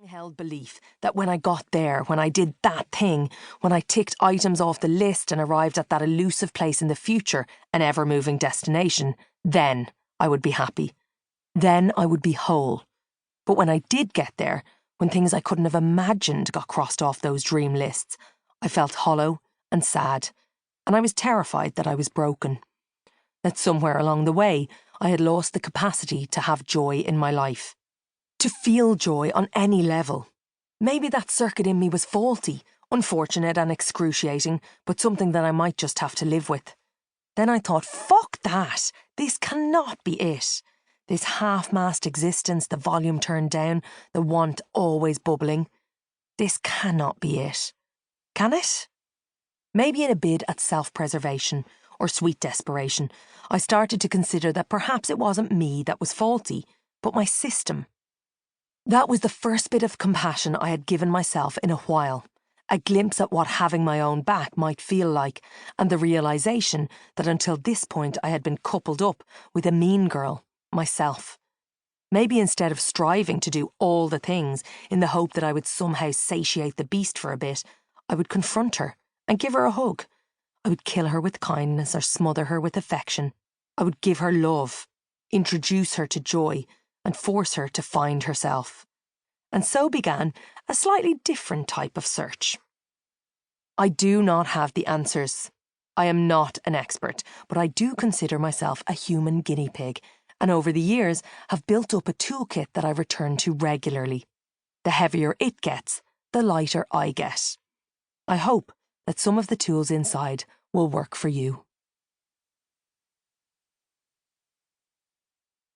held belief that when I got there, when I did that thing, when I ticked items off the list and arrived at that elusive place in the future, an ever-moving destination, then I would be happy. Then I would be whole. But when I did get there, when things I couldn't have imagined got crossed off those dream lists, I felt hollow and sad, and I was terrified that I was broken. That somewhere along the way, I had lost the capacity to have joy in my life. To feel joy on any level. Maybe that circuit in me was faulty, unfortunate and excruciating, but something that I might just have to live with. Then I thought, fuck that, this cannot be it. This half-mast existence, the volume turned down, the want always bubbling. This cannot be it. Can it? Maybe in a bid at self-preservation, or sweet desperation, I started to consider that perhaps it wasn't me that was faulty, but my system. That was the first bit of compassion I had given myself in a while, a glimpse at what having my own back might feel like, and the realisation that until this point I had been coupled up with a mean girl, myself. Maybe instead of striving to do all the things in the hope that I would somehow satiate the beast for a bit, I would confront her and give her a hug. I would kill her with kindness or smother her with affection. I would give her love, introduce her to joy, and force her to find herself. And so began a slightly different type of search. I do not have the answers. I am not an expert, but I do consider myself a human guinea pig, and over the years have built up a toolkit that I return to regularly. The heavier it gets, the lighter I get. I hope that some of the tools inside will work for you.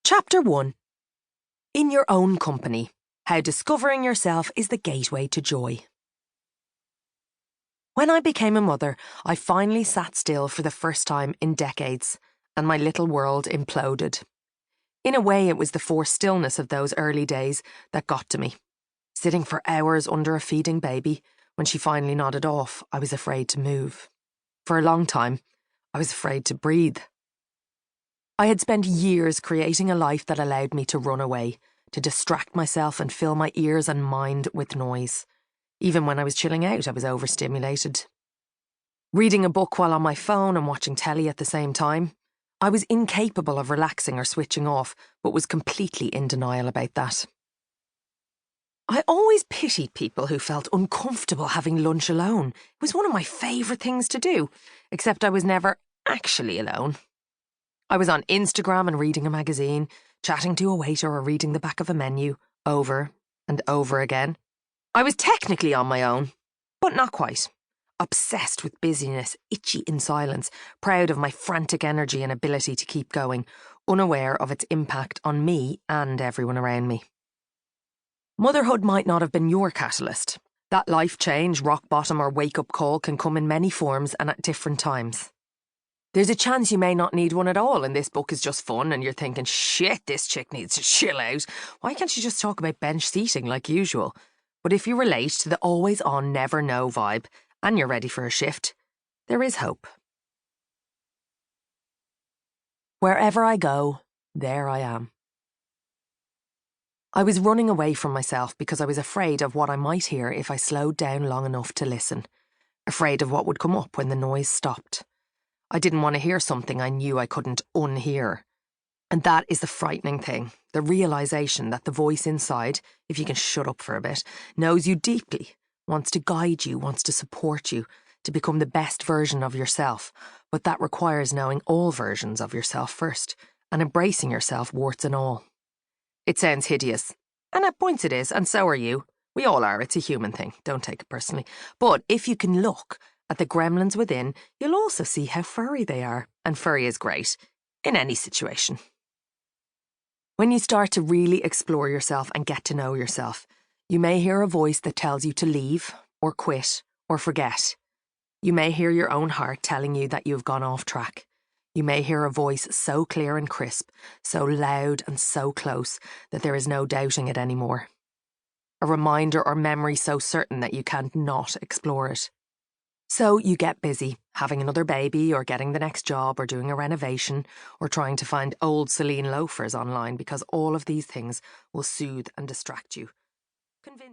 Chapter 1. In your own company, how discovering yourself is the gateway to joy. When I became a mother, I finally sat still for the first time in decades, and my little world imploded. In a way, it was the forced stillness of those early days that got to me. Sitting for hours under a feeding baby, when she finally nodded off, I was afraid to move. For a long time, I was afraid to breathe. I had spent years creating a life that allowed me to run away, to distract myself and fill my ears and mind with noise. Even when I was chilling out, I was overstimulated. Reading a book while on my phone and watching telly at the same time, I was incapable of relaxing or switching off, but was completely in denial about that. I always pitied people who felt uncomfortable having lunch alone. It was one of my favourite things to do, except I was never actually alone. I was on Instagram and reading a magazine, chatting to a waiter or reading the back of a menu, over and over again. I was technically on my own, but not quite. Obsessed with busyness, itchy in silence, proud of my frantic energy and ability to keep going, unaware of its impact on me and everyone around me. Motherhood might not have been your catalyst. That life change, rock bottom or wake-up call can come in many forms and at different times. There's a chance you may not need one at all and this book is just fun and you're thinking, shit, this chick needs to chill out. Why can't you just talk about bench seating like usual? But if you relate to the always-on, never-know vibe and you're ready for a shift, there is hope. Wherever I go, there I am. I was running away from myself because I was afraid of what I might hear if I slowed down long enough to listen, afraid of what would come up when the noise stopped. I didn't want to hear something I knew I couldn't unhear. And that is the frightening thing, the realisation that the voice inside, if you can shut up for a bit, knows you deeply, wants to guide you, wants to support you, to become the best version of yourself, but that requires knowing all versions of yourself first, and embracing yourself warts and all. It sounds hideous, and at points it is, and so are you. We all are, it's a human thing, don't take it personally. But if you can look at the gremlins within, you'll also see how furry they are, and furry is great, in any situation. When you start to really explore yourself and get to know yourself, you may hear a voice that tells you to leave, or quit, or forget. You may hear your own heart telling you that you've gone off track. You may hear a voice so clear and crisp, so loud and so close that there is no doubting it anymore. A reminder or memory so certain that you can't not explore it. So you get busy, having another baby or getting the next job or doing a renovation or trying to find old Celine loafers online because all of these things will soothe and distract you. Convince